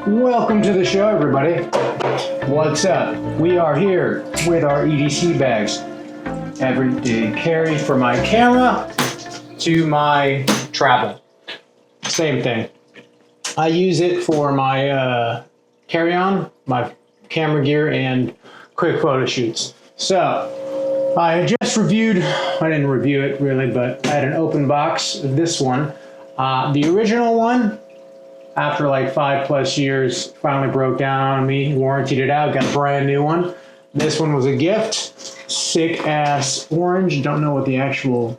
Welcome to the show, everybody. What's up? We are here with our EDC bags. Everyday carry for my camera to my travel. Same thing. I use it for my carry-on, my camera gear, and quick photo shoots. So, I had just reviewed, I didn't review it really, but I had an open box of this one. The original one, after like 5+ years, finally broke down on me, warrantied it out, got a brand new one. This one was a gift. Sick ass orange. Don't know what the actual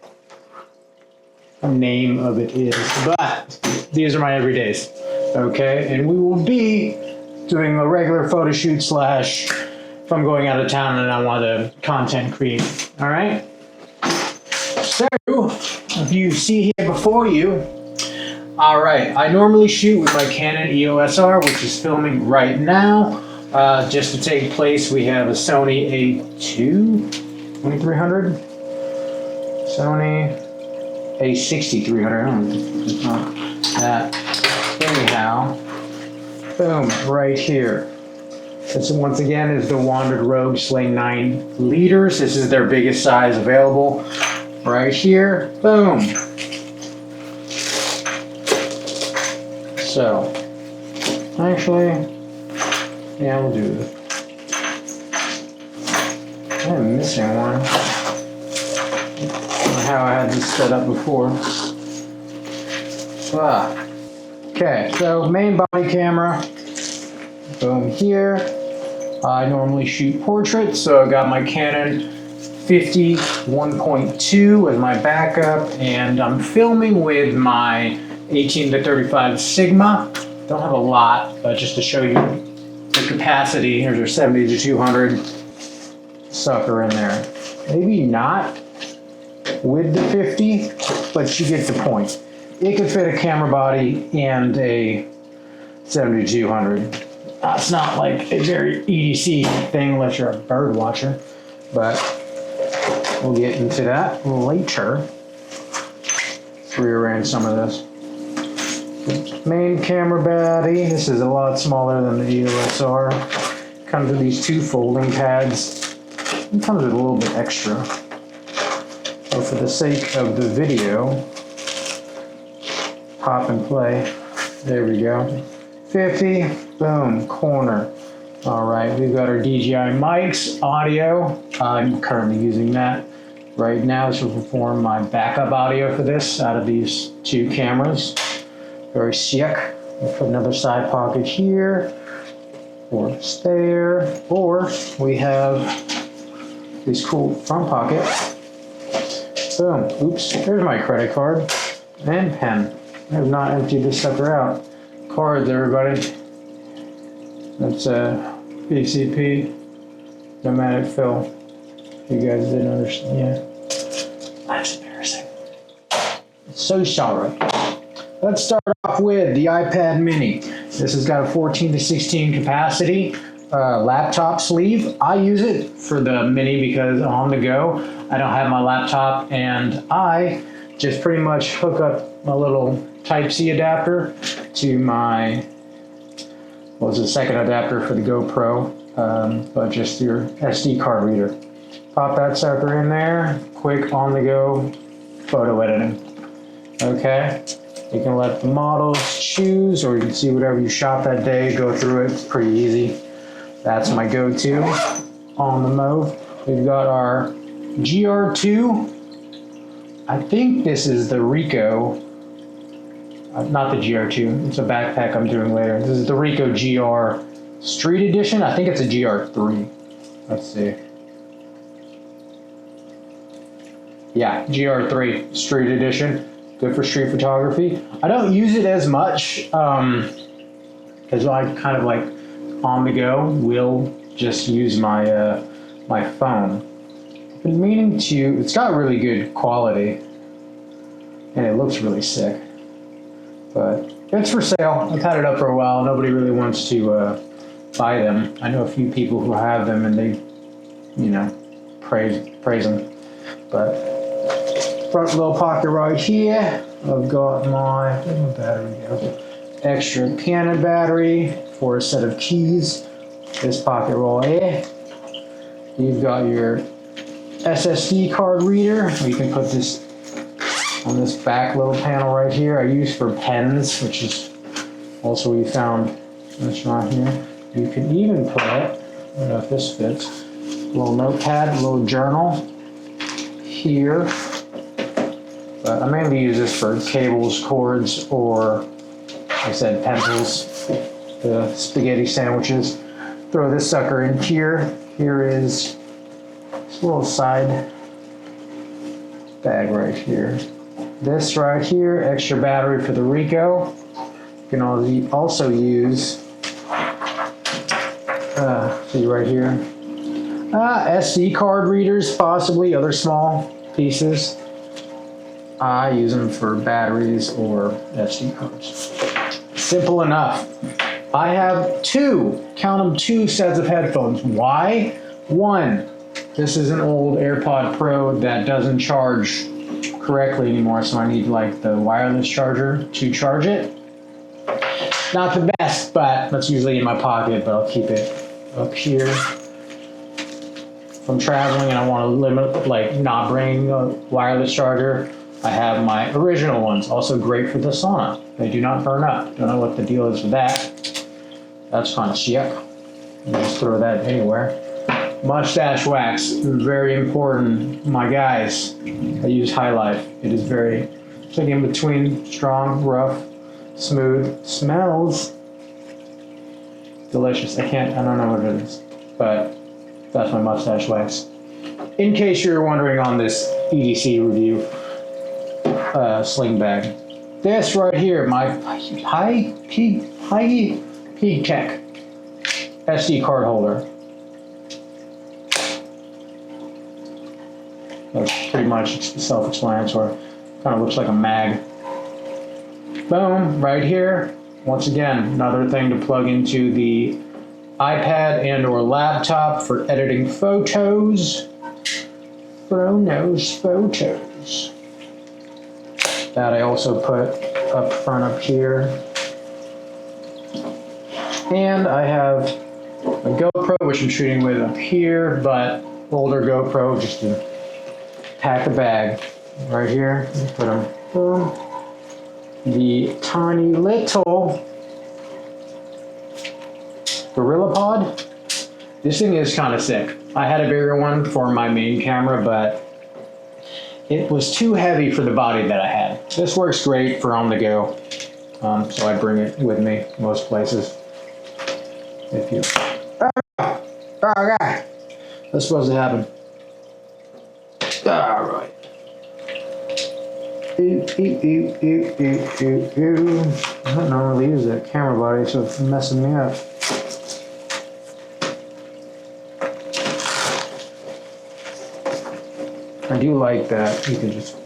name of it is, but these are my everydays. Okay, and we will be doing a regular photo shoot slash if I'm going out of town and I want to content create. All right. So if you see here before you, all right, I normally shoot with my Canon EOS R, which is filming right now. Just to take place, we have a Sony A2 2300, Sony A6300. It's not that. Anyhow, boom, right here. This once again is the Wandrd Rogue Sling 9 liters. This is their biggest size available. Right here, boom. So, actually, yeah, we'll do this. I'm missing one. I don't know how I had this set up before. Okay, so main body camera. Boom here. I normally shoot portraits, so I got my Canon 50 1.2 as my backup, and I'm filming with my 18-35 Sigma. Don't have a lot, but just to show you the capacity, here's our 70-200 sucker in there. Maybe not with the 50, but you get the point. It could fit a camera body and a 70-200. It's not like a very EDC thing unless you're a bird watcher, but we'll get into that later. Let's rearrange some of this. Main camera body. This is a lot smaller than the EOS R. Comes with these two folding pads. It comes with a little bit extra. So for the sake of the video, pop and play. There we go. 50, boom, corner. All right, we've got our DJI mics, audio. I'm currently using that right now. This will perform my backup audio for this out of these two cameras. Very sick. We'll put another side pocket here, or there, or we have this cool front pocket. Boom, oops, there's my credit card and pen. I have not emptied this sucker out. Cards, everybody. That's a PCP pneumatic fill. You guys didn't understand, yeah. That's embarrassing. So sorry. Let's start off with the iPad mini. This has got a 14-16 capacity laptop sleeve. I use it for the mini because on the go, I don't have my laptop, and I just pretty much hook up my little Type-C adapter to my, well, it's a second adapter for the GoPro, but just your SD card reader. Pop that sucker in there, quick on-the-go photo editing. Okay. You can let the models choose, or you can see whatever you shot that day, go through it. It's pretty easy. That's my go-to on the move. We've got our GR2. I think this is the Ricoh, not the GR2. It's a backpack I'm doing later. This is the Ricoh GR Street Edition. I think it's a GR3. Let's see. Yeah, GR3 Street Edition. Good for street photography. I don't use it as much because I kind of like on the go will just use my my phone. I've been meaning to. It's got really good quality and it looks really sick. But it's for sale. I've had it up for a while. Nobody really wants to buy them. I know a few people who have them and they, you know, praise them. But front little pocket right here. I've got my, where's my battery go? extra Canon battery for a set of keys. This pocket roll A. You've got your SSD card reader. You can put this on this back little panel right here. I use for pens, which is also we found this right here. You can even put, I don't know if this fits, a little notepad, a little journal here. But I mainly use this for cables, cords, or, like I said, pencils, the spaghetti sandwiches. Throw this sucker in here. Here is this little side bag right here. This right here, extra battery for the Ricoh. You can also use, see right here, SD card readers, possibly other small pieces. I use them for batteries or SD cards. Simple enough. I have two, count them, two sets of headphones. Why? One, this is an old AirPod Pro that doesn't charge correctly anymore, so I need like the wireless charger to charge it. Not the best, but that's usually in my pocket, but I'll keep it up here. If I'm traveling and I want to limit, like not bring a wireless charger, I have my original ones, also great for the sauna. They do not burn up. Don't know what the deal is with that. That's kind of sick. Just throw that anywhere. Mustache wax, very important. My guys, I use High Life. It is very, it's like in between, strong, rough, smooth, smells delicious. I don't know what it is, but that's my mustache wax. In case you're wondering on this EDC review, sling bag. This right here, my high peak tech SD card holder. That's pretty much self-explanatory. Kind of looks like a mag. Boom, right here. Once again, another thing to plug into the iPad and or laptop for editing photos. Photos. That I also put up front up here. And I have a GoPro, which I'm shooting with up here, but older GoPro just to pack a bag. Right here, put them, boom. The tiny little Gorilla Pod. This thing is kind of sick. I had a bigger one for my main camera, but it was too heavy for the body that I had. This works great for on the go, so I bring it with me most places. If you, oh God, that's supposed to happen. All right. I don't normally use that camera body, so it's messing me up. I do like that you can just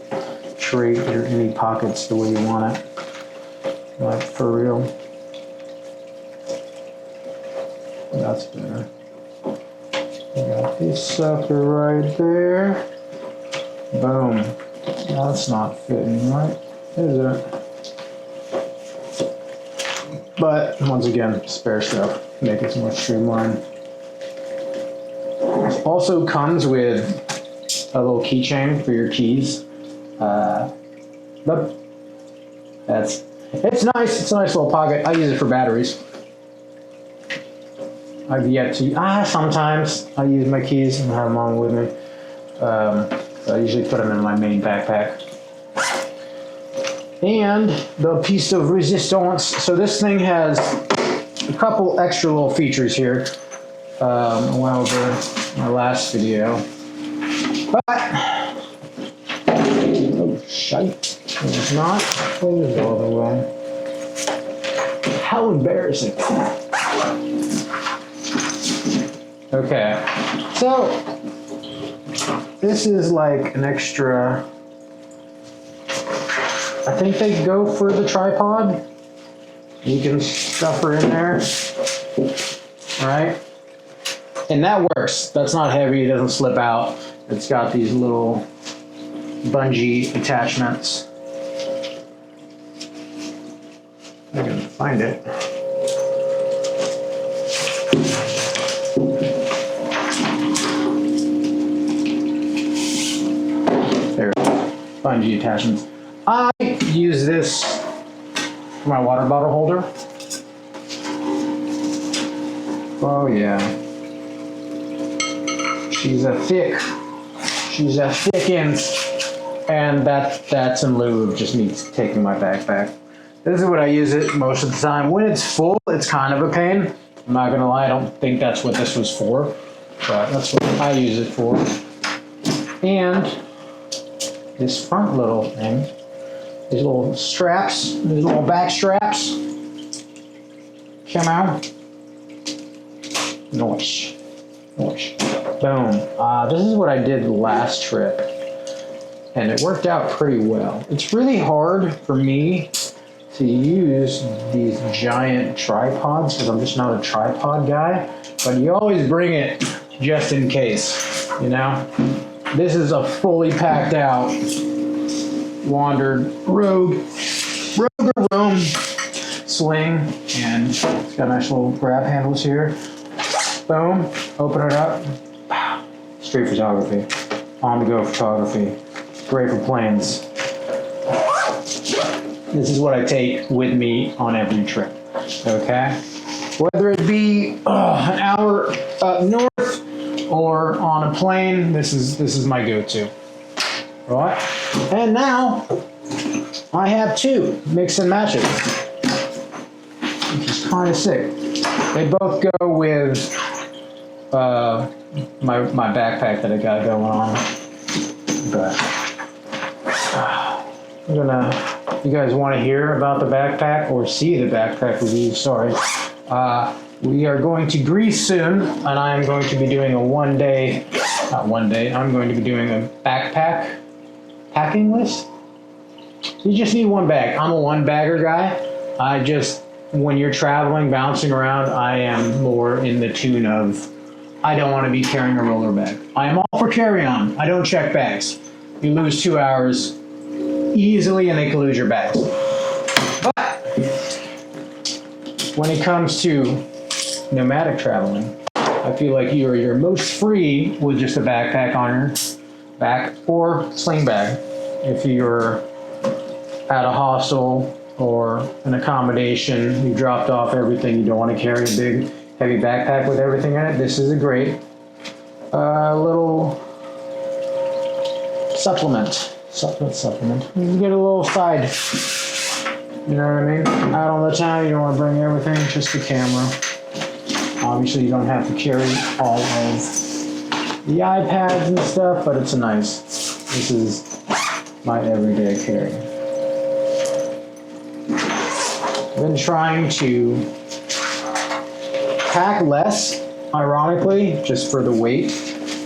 treat your any pockets the way you want it, like for real. That's better. We got this sucker right there. Boom. That's not fitting right, is it? But once again, spare stuff, make it more streamlined. It also comes with a little keychain for your keys. But it's nice. It's a nice little pocket. I use it for batteries. I've yet to. Sometimes I use my keys and have them on with me. I usually put them in my main backpack. And the piece of resistance. So this thing has a couple extra little features here. I went over my last video. But, oh shite, it's not closed all the way. How embarrassing. Okay, so this is like an extra, I think they go for the tripod. You can stuff her in there, right? And that works. That's not heavy, it doesn't slip out. It's got these little bungee attachments. I can find it. There, find the attachments. I use this for my water bottle holder. Oh yeah. She's a thickins, and that's in lieu of just me taking my backpack. This is what I use it most of the time. When it's full, it's kind of a pain. I'm not gonna lie, I don't think that's what this was for, but that's what I use it for. And this front little thing, these little straps, these little back straps, come out. Nice. Boom. This is what I did last trip, and it worked out pretty well. It's really hard for me to use these giant tripods because I'm just not a tripod guy, but you always bring it just in case, you know? This is a fully packed out Wandrd Rogue Roam sling, and it's got nice little grab handles here. Boom, open it up. Street photography, on the go photography, great for planes. This is what I take with me on every trip, okay? Whether it be an hour up north or on a plane, this is my go-to, right? And now I have two mix and matches, which is kind of sick. They both go with my backpack that I got going on, but you guys want to hear about the backpack or see the backpack review? Sorry. We are going to Greece soon, and I am going to be doing I'm going to be doing a backpack packing list. You just need one bag. I'm a one bagger guy. When you're traveling, bouncing around, I am more in the tune of, I don't want to be carrying a roller bag. I am all for carry-on. I don't check bags. You lose 2 hours easily, and they can lose your bags. But when it comes to nomadic traveling, I feel like you are your most free with just a backpack on your back or sling bag. If you're at a hostel or an accommodation, you dropped off everything, you don't want to carry a big heavy backpack with everything in it, this is a great little supplement. You can get a little side, you know what I mean? Out on the town, you don't want to bring everything, just the camera. Obviously you don't have to carry all of the iPads and stuff, but it's this is my everyday carry. I've been trying to pack less, ironically, just for the weight.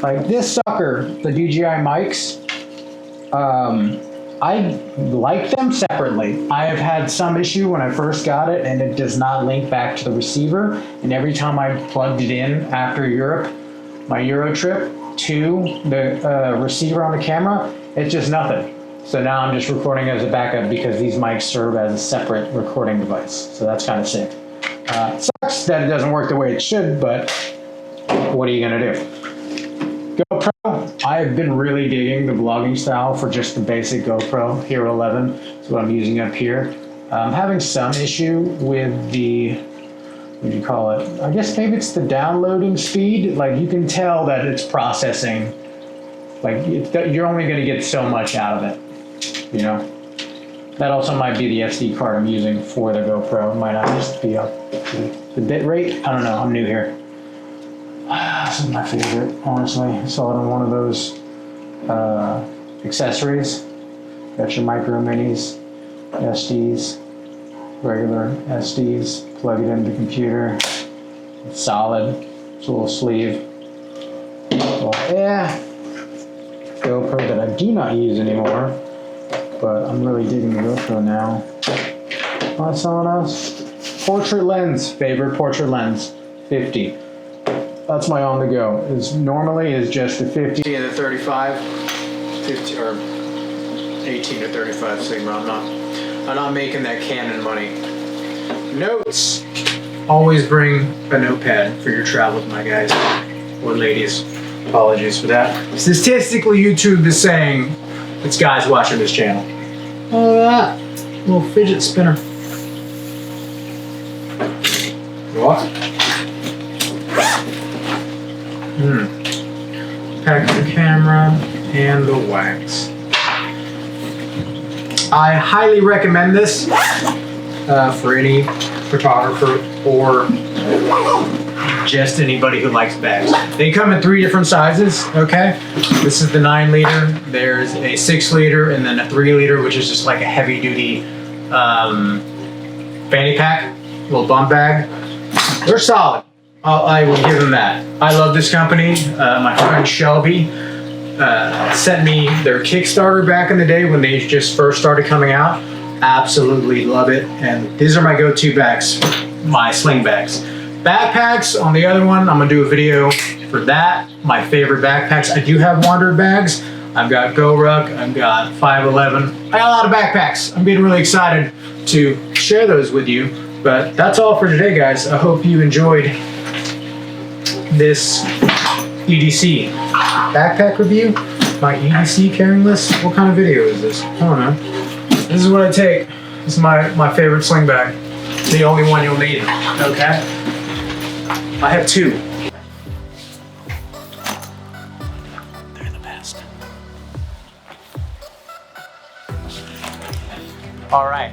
Like this sucker, the DJI mics, I like them separately. I have had some issue when I first got it, and it does not link back to the receiver. And every time I plugged it in after Europe, my Euro trip, to the receiver on the camera, it's just nothing. So now I'm just recording as a backup because these mics serve as a separate recording device. So that's kind of sick. It sucks that it doesn't work the way it should, but what are you gonna do? GoPro, I've been really digging the vlogging style for just the basic GoPro Hero 11. That's what I'm using up here. I'm having some issue with the, what do you call it? I guess maybe it's the downloading speed. Like you can tell that it's processing. Like you're only gonna get so much out of it. You know, that also might be the SD card I'm using for the GoPro. It might not just be up the bit rate. I don't know. I'm new here. This is my favorite, honestly. I saw it on one of those accessories. Got your micro minis, SDs, regular SDs. Plug it into the computer. It's solid. It's a little sleeve. Well, yeah. GoPro that I do not use anymore. But I'm really digging the GoPro now. What's someone else? Portrait lens, favorite portrait lens, 50. That's my on the go. Normally is just a 50 and a 35, 50 or 18 to 35 Sigma. I'm not making that Canon money. Notes. Always bring a notepad for your travels, my guys or ladies. Apologies for that. Statistically, YouTube is saying it's guys watching this channel. Look at that little fidget spinner. What? Pack the camera and the wax. I highly recommend this for any photographer or just anybody who likes bags. They come in 3 different sizes, okay? This is the 9 liter, there's a 6 liter, and then a 3 liter, which is just like a heavy duty fanny pack, little bum bag. They're solid. I will give them that. I love this company. My friend Shelby sent me their Kickstarter back in the day when they just first started coming out. Absolutely love it. And these are my go-to bags, my sling bags. Backpacks, on the other one, I'm gonna do a video for that. My favorite backpacks. I do have Wandrd bags. I've got GoRuck, I've got 511. I got a lot of backpacks. I'm getting really excited to share those with you. But that's all for today, guys. I hope you enjoyed this EDC backpack review. My EDC carrying list. What kind of video is this? I don't know. This is what I take. This is my favorite sling bag. The only one you'll need, okay? I have 2. They're the best. All right.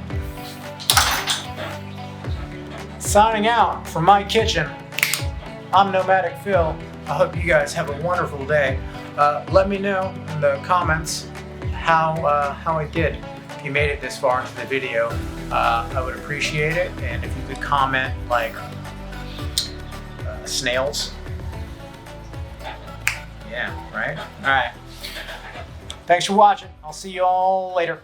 Signing out from my kitchen. I'm Nomadic Phil. I hope you guys have a wonderful day. Let me know in the comments how I did. If you made it this far into the video, I would appreciate it. And if you could comment like snails. Yeah, right? All right. Thanks for watching. I'll see you all later.